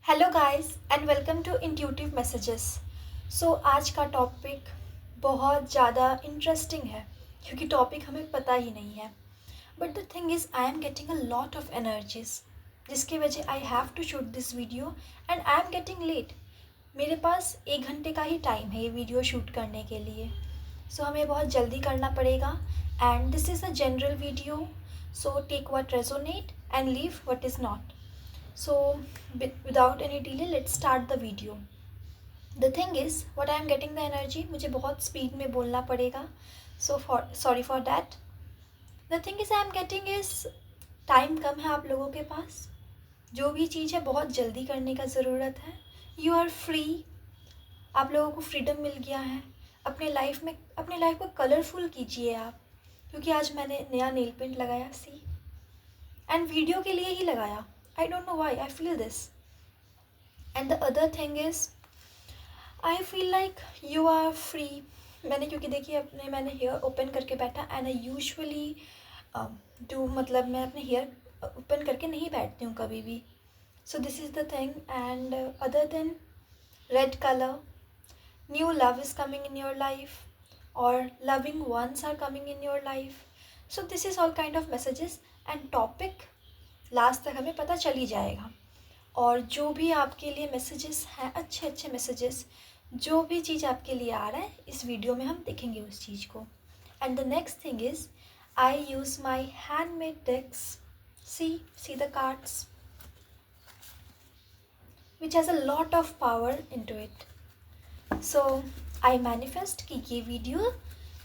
Hello guys and welcome to intuitive messages. आज का topic बहुत ज़्यादा इंटरेस्टिंग है क्योंकि टॉपिक हमें पता ही नहीं है। But the thing is I am getting a lot of energies जिसकी वजह I have to shoot this video and I am getting late. मेरे पास 1 घंटे का ही टाइम है ये वीडियो शूट करने के लिए। हमें बहुत जल्दी करना पड़ेगा and this is a general video. Take what resonate and leave what is not. So without any delay, let's start the video. The thing is, what I am getting the energy, मुझे बहुत speed में बोलना पड़ेगा. Sorry for that. The thing is I am getting is time कम है आप लोगों के पास. जो भी चीज़ है बहुत जल्दी करने का ज़रूरत है. You are free. आप लोगों को फ्रीडम मिल गया है. अपने लाइफ को कलरफुल कीजिए आप. क्योंकि आज मैंने नया नेल पेंट लगाया सी एंड वीडियो के लिए ही लगाया. I don't know why I feel this. And the other thing is I feel like you are free. क्योंकि देखिए मैंने हेयर ओपन करके बैठा एंड आई यूजुअली डू मतलब मैं अपने हेयर ओपन करके नहीं बैठती हूँ कभी भी. So this is the thing and other than red colour, new love is coming in your life और loving ones are coming in your life. So this is all kind of messages and topic last तक हमें पता चल ही जाएगा. और जो भी आपके लिए मैसेजेस हैं, अच्छे अच्छे मैसेजेस, जो भी चीज़ आपके लिए आ रहा है इस वीडियो में हम देखेंगे उस चीज़ को. And the next thing is I use my handmade decks. See the cards which has a lot of power into it. So I manifest कि ये वीडियो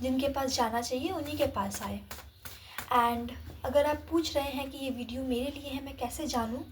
जिनके पास जाना चाहिए उन्हीं के पास आए. एंड अगर आप पूछ रहे हैं कि ये वीडियो मेरे लिए है, मैं कैसे जानूँ,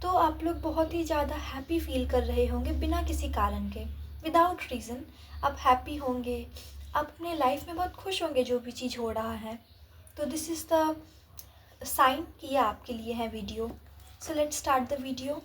तो आप लोग बहुत ही ज़्यादा हैप्पी फील कर रहे होंगे बिना किसी कारण के. विदाउट रीज़न आप हैप्पी होंगे, आप अपने लाइफ में बहुत खुश होंगे जो भी चीज़ हो रहा है. तो दिस इज़ द साइन कि ये आपके लिए है video. So let's start the video.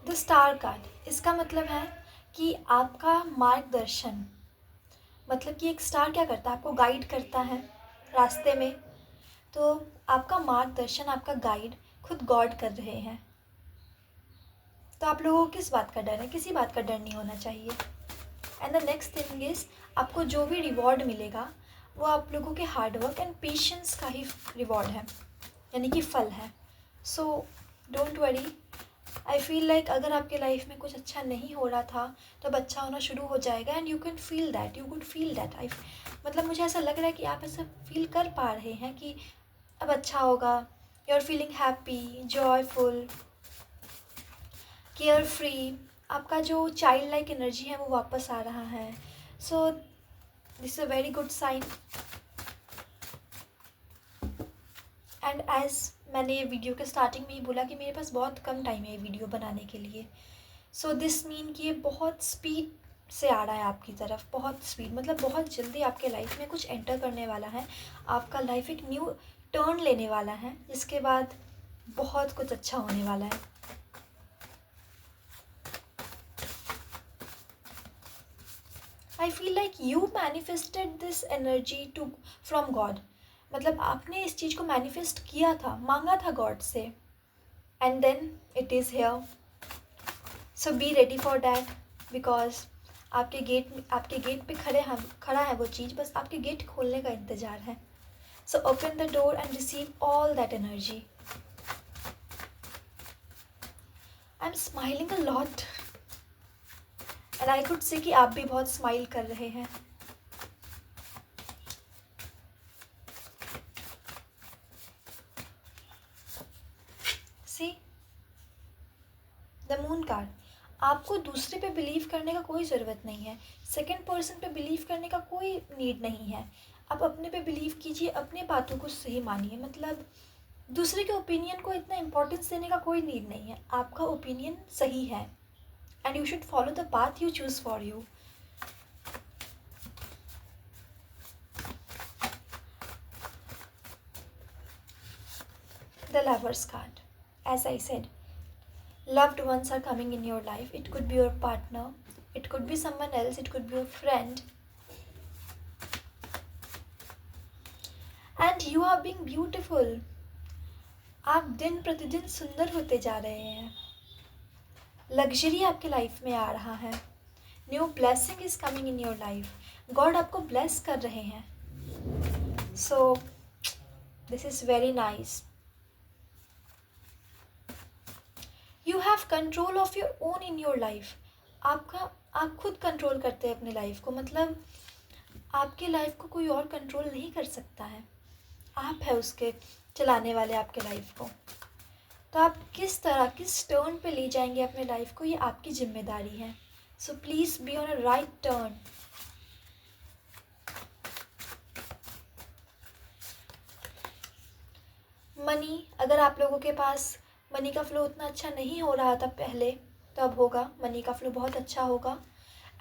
The star card, इसका मतलब है कि आपका मार्गदर्शन, मतलब कि एक स्टार क्या करता है, आपको गाइड करता है रास्ते में. तो आपका मार्गदर्शन, आपका गाइड खुद गॉड कर रहे हैं. तो आप लोगों को किस बात का डर है? किसी बात का डर नहीं होना चाहिए. And the next thing is आपको जो भी रिवॉर्ड मिलेगा वो आप लोगों के हार्डवर्क एंड पेशेंस का ही रिवॉर्ड है, यानी कि फल है. So don't worry. I feel like अगर आपके लाइफ में कुछ अच्छा नहीं हो रहा था तो अब अच्छा होना शुरू हो जाएगा. And you can feel that, you could feel that. मतलब मुझे ऐसा लग रहा है कि आप ऐसा फील कर पा रहे हैं कि अब अच्छा होगा. You are feeling happy, joyful, care free. आपका जो चाइल्ड लाइक एनर्जी है वो वापस आ रहा है. So this is a very good sign. And as मैंने ये वीडियो के स्टार्टिंग में ही बोला कि मेरे पास बहुत कम टाइम है ये वीडियो बनाने के लिए. सो दिस मीन कि ये बहुत स्पीड से आ रहा है आपकी तरफ. बहुत स्पीड मतलब बहुत जल्दी आपके लाइफ में कुछ एंटर करने वाला है. आपका लाइफ एक न्यू टर्न लेने वाला है जिसके बाद बहुत कुछ अच्छा होने वाला है. I feel like you manifested this energy to from God. मतलब आपने इस चीज़ को मैनिफेस्ट किया था, मांगा था गॉड से, and then it is here. So be ready for that because आपके गेट पे खड़ा है वो चीज़, बस आपके गेट खोलने का इंतज़ार है. So open the door and receive all that energy. I am smiling a lot and I could say कि आप भी बहुत स्माइल कर रहे हैं. See the moon card. आपको दूसरे पे बिलीव करने का कोई ज़रूरत नहीं है. सेकंड पर्सन पे बिलीव करने का कोई नीड नहीं है. आप अपने पे बिलीव कीजिए, अपने बातों को सही मानिए। मतलब दूसरे के ओपिनियन को इतना इम्पोर्टेंस देने का कोई नीड नहीं है। आपका ओपिनियन सही है and you should follow the path you choose for you. The Lover's card. As I said, loved ones are coming in your life. It could be your partner, it could be someone else, it could be your friend. And you are being beautiful. आप दिन प्रतिदिन सुंदर होते जा रहे हैं। Luxury आपके life में आ रहा है। New blessing is coming in your life. God आपको ब्लेस कर रहे हैं। सो this is very nice. You have control of your own in your life. आप खुद कंट्रोल करते हैं अपनी लाइफ को। मतलब आपकी लाइफ को कोई और कंट्रोल नहीं कर सकता है। आप है उसके चलाने वाले आपके लाइफ को। तो आप किस तरह, किस टर्न पे ले जाएंगे अपने लाइफ को, ये आपकी जिम्मेदारी है। So please be on a right turn. Money, अगर आप लोगों के पास मनी का फ्लो उतना अच्छा नहीं हो रहा था पहले, तो अब होगा। मनी का फ्लो बहुत अच्छा होगा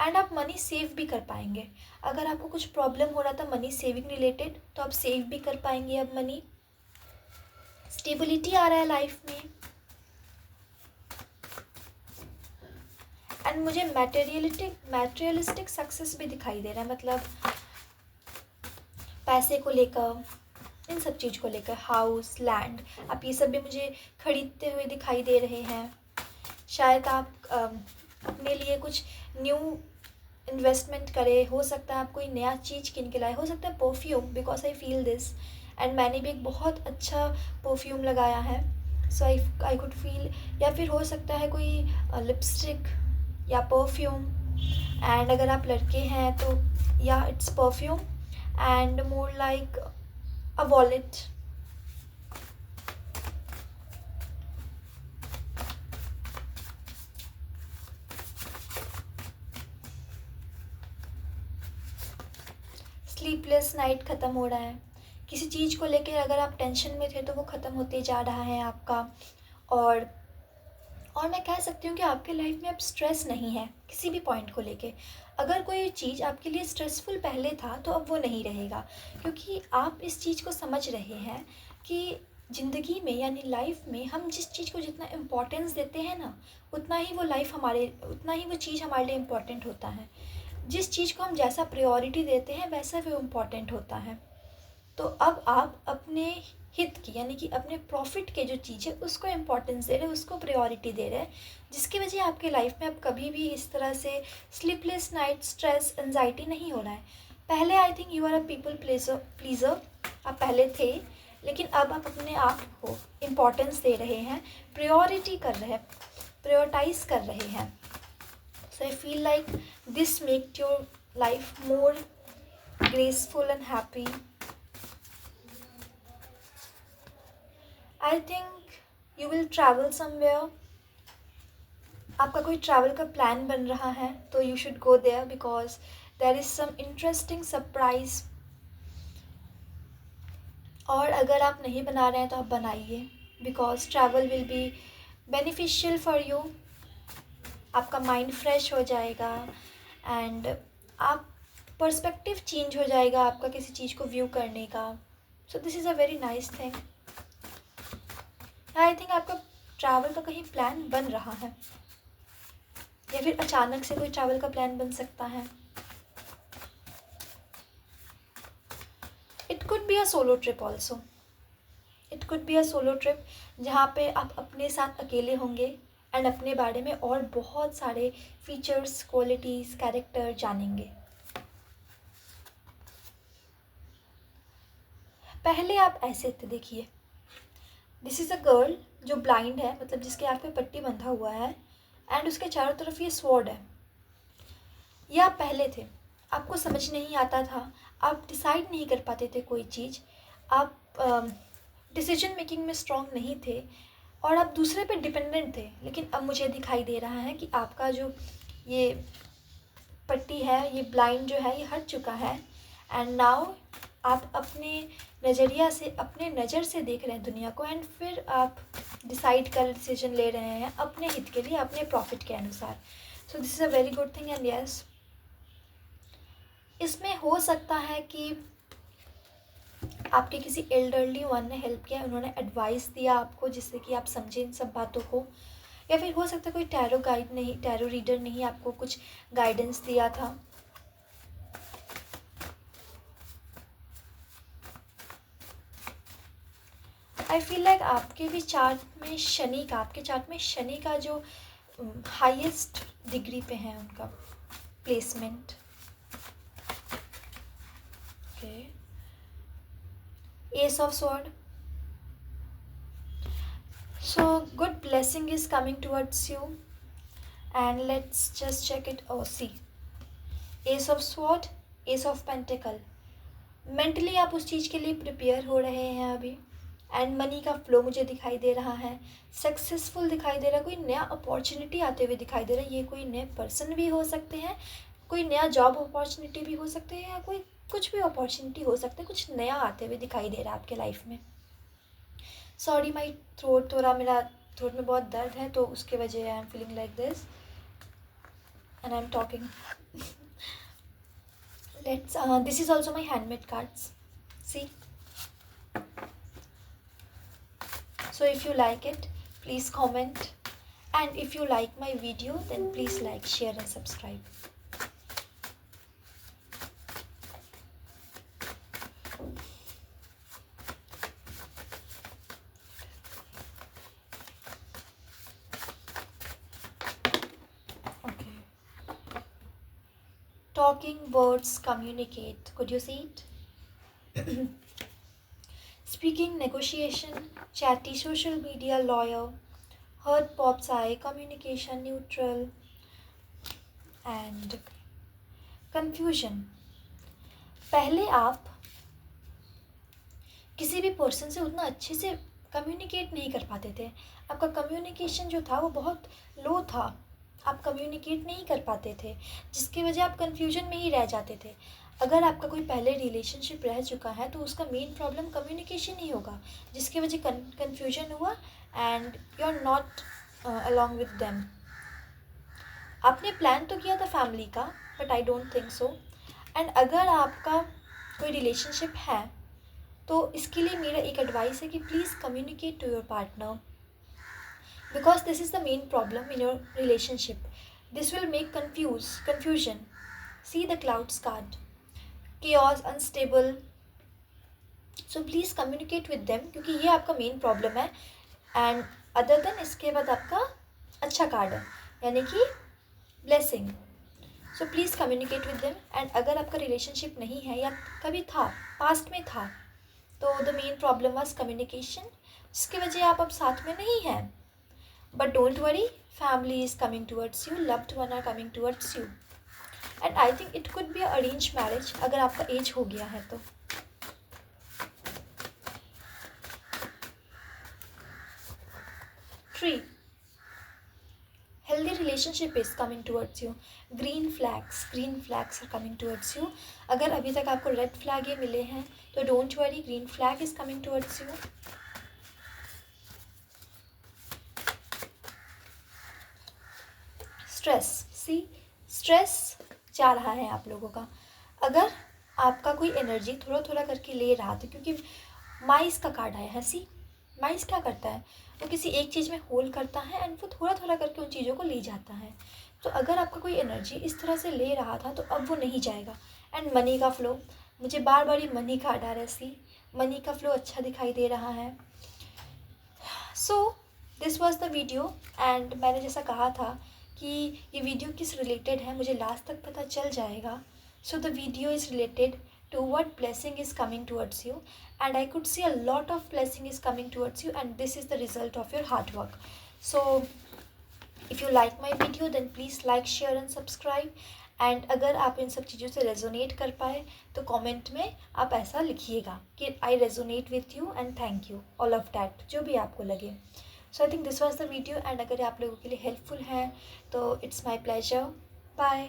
एंड आप मनी सेव भी कर पाएंगे। अगर आपको कुछ प्रॉब्लम हो रहा था मनी सेविंग रिलेटेड, तो आप सेव भी कर पाएंगे अब मनी। स्टेबिलिटी आ रहा है लाइफ में एंड मुझे मैटेरियलिस्टिक सक्सेस भी दिखाई दे रहा है। मतलब पैसे को लेकर, इन सब चीज़ को लेकर, हाउस, लैंड, आप ये सब भी मुझे खरीदते हुए दिखाई दे रहे हैं। शायद आप अपने लिए कुछ न्यू इन्वेस्टमेंट करें। हो सकता है आप कोई नया चीज़ किन के लाए। हो सकता है perfume, because I feel this and मैंने भी एक बहुत अच्छा परफ्यूम लगाया है। सो आई कुड फील। या फिर हो सकता है कोई लिपस्टिक या परफ्यूम। एंड अगर आप लड़के हैं तो या it's perfume and more like a wallet. Sleepless night ख़त्म हो रहा है। किसी चीज़ को लेकर अगर आप टेंशन में थे तो वो ख़त्म होते जा रहा है आपका। और मैं कह सकती हूँ कि आपके लाइफ में अब स्ट्रेस नहीं है किसी भी पॉइंट को लेके। अगर कोई चीज़ आपके लिए स्ट्रेसफुल पहले था तो अब वो नहीं रहेगा, क्योंकि आप इस चीज़ को समझ रहे हैं कि ज़िंदगी में यानी लाइफ में हम जिस चीज़ को जितना इम्पोर्टेंस देते हैं ना, उतना ही वो चीज़ हमारे लिए इम्पोर्टेंट होता है। जिस चीज़ को हम जैसा प्रायोरिटी देते हैं वैसा वो इम्पोर्टेंट होता है। तो अब आप अपने हित की यानी कि अपने प्रॉफिट के जो चीज़ है उसको इम्पोर्टेंस दे रहे हैं, उसको प्रायोरिटी दे रहे हैं, जिसकी वजह आपके लाइफ में अब कभी भी इस तरह से स्लीपलेस नाइट, स्ट्रेस, एंजाइटी नहीं हो रहा है। पहले I think you are a people pleaser, आप पहले थे, लेकिन अब आप अपने आप को इम्पोर्टेंस दे रहे हैं, प्रायोरिटी कर रहे हैं, प्रायोरिटाइज कर रहे हैं। So I feel like this make your life more graceful and happy. I think you will travel somewhere. आपका कोई ट्रैवल का प्लान बन रहा है तो you should go there, because there is some interesting surprise. और अगर आप नहीं बना रहे हैं तो आप बनाइए, because travel will be beneficial for you. आपका माइंड फ्रेश हो जाएगा एंड आप पर्सपेक्टिव चेंज हो जाएगा आपका किसी चीज़ को व्यू करने का। सो this is a very nice thing. I think आपका ट्रैवल का कहीं प्लान बन रहा है, या फिर अचानक से कोई ट्रैवल का प्लान बन सकता है। It could be a solo trip also. It could be a solo trip जहाँ पे आप अपने साथ अकेले होंगे एंड अपने बारे में और बहुत सारे फीचर्स, क्वालिटीज़, कैरेक्टर जानेंगे। पहले आप ऐसे थे, देखिए, दिस इज़ अ गर्ल जो ब्लाइंड है, मतलब जिसके आँख पे पट्टी बंधा हुआ है एंड उसके चारों तरफ ये स्वॉर्ड है। ये आप पहले थे, आपको समझ नहीं आता था, आप डिसाइड नहीं कर पाते थे कोई चीज़, आप डिसीजन मेकिंग में स्ट्रॉन्ग नहीं थे और आप दूसरे पे डिपेंडेंट थे। लेकिन अब मुझे दिखाई दे रहा है कि आपका जो ये पट्टी है, ये ब्लाइंड जो है, ये हट चुका है एंड नाउ आप अपने नज़रिया से, अपने नज़र से देख रहे हैं दुनिया को, एंड फिर आप डिसीजन ले रहे हैं अपने हित के लिए, अपने प्रॉफिट के अनुसार. सो this is a very good thing. And yes, इसमें हो सकता है कि आपके किसी एल्डरली वन ने हेल्प किया, उन्होंने एडवाइस दिया आपको जिससे कि आप समझें इन सब बातों को. या फिर हो सकता है कोई टैरो रीडर ने ही आपको कुछ गाइडेंस दिया था. आई फील लाइक आपके चार्ट में शनि का जो हाईएस्ट डिग्री पे है उनका placement. Okay, S of sword. So good blessing is coming towards you, and let's just check it. Oh, see, Ace of Sword, Ace of Pentacle. Mentally आप उस चीज़ के लिए प्रिपेयर हो रहे हैं अभी. एंड मनी का फ्लो मुझे दिखाई दे रहा है, सक्सेसफुल दिखाई दे रहा है, कोई नया अपॉर्चुनिटी आते हुए दिखाई दे रहा है. ये कोई नए पर्सन भी हो सकते हैं, कोई नया जॉब अपॉर्चुनिटी भी हो सकते हैं, या कोई कुछ भी अपॉर्चुनिटी हो सकता है, कुछ नया आते हुए दिखाई दे रहा है आपके लाइफ में. सॉरी, माई थ्रोट, मेरा थ्रोट में बहुत दर्द है, तो उसके वजह I am feeling like this and I am talking. Let's this is also my handmade cards. See, so if you like it, please comment, and if you like my video, then please like, share and subscribe. Talking words communicate. Could you see it? Speaking, negotiation, chatty, social media, lawyer, hurt, pop's eye, communication, neutral, and confusion. पहले आप किसी भी person से उतना अच्छे से communicate नहीं कर पाते थे. आपका कम्युनिकेशन जो था वो बहुत लो था, आप कम्युनिकेट नहीं कर पाते थे, जिसकी वजह आप कन्फ्यूजन में ही रह जाते थे. अगर आपका कोई पहले रिलेशनशिप रह चुका है तो उसका मेन प्रॉब्लम कम्युनिकेशन ही होगा, जिसकी वजह कन्फ्यूजन हुआ and you are not along with them. आपने प्लान तो किया था फैमिली का, but I don't think so. And अगर आपका कोई रिलेशनशिप है तो इसके लिए मेरा एक एडवाइस है कि please communicate to your partner, because this is the main problem in your relationship. This will make confusion. See the clouds card, chaos, unstable. So please communicate with them, क्योंकि ये आपका मेन प्रॉब्लम है. And other then इसके बाद आपका अच्छा card है, यानी कि blessing. So please communicate with them. And अगर आपका रिलेशनशिप नहीं है या कभी था, पास्ट में था, तो the main problem was communication, जिसकी वजह आप अब साथ में नहीं हैं. But don't worry, family is coming towards you, loved one are coming towards you. And I think it could be an arranged marriage अगर आपका एज हो गया है तो. Tree, healthy relationship is coming towards you. Green flags are coming towards you. अगर अभी तक आपको रेड फ्लैग ये मिले हैं तो don't worry, green flag is coming towards you. Stress जा रहा है आप लोगों का. अगर आपका कोई एनर्जी थोड़ा थोड़ा करके ले रहा था, क्योंकि माइस का कार्ड आया है. सी, माइस क्या करता है, वो किसी एक चीज़ में होल्ड करता है एंड वो थोड़ा थोड़ा करके उन चीज़ों को ले जाता है. तो अगर आपका कोई एनर्जी इस तरह से ले रहा था तो अब वो नहीं जाएगा. एंड मनी का फ्लो, मुझे बार बार ये मनी कार्ड आ रहा है. सी, मनी का फ्लो अच्छा दिखाई दे रहा है. So this was the video. And मैंने जैसा कहा था कि ये वीडियो किस रिलेटेड है मुझे लास्ट तक पता चल जाएगा. So the video is related to what blessing is coming towards you, and I could see a lot of blessing is coming towards you, and this is the result of your hard work. So if you like my video then please like, share and subscribe. And अगर आप इन सब चीज़ों से resonate कर पाए तो comment में आप ऐसा लिखिएगा कि I resonate with you and thank you, all of that, जो भी आपको लगे. So I think this was the video. And अगर आप लोगों के लिए हेल्पफुल है तो इट्स माई प्लेजर. बाय.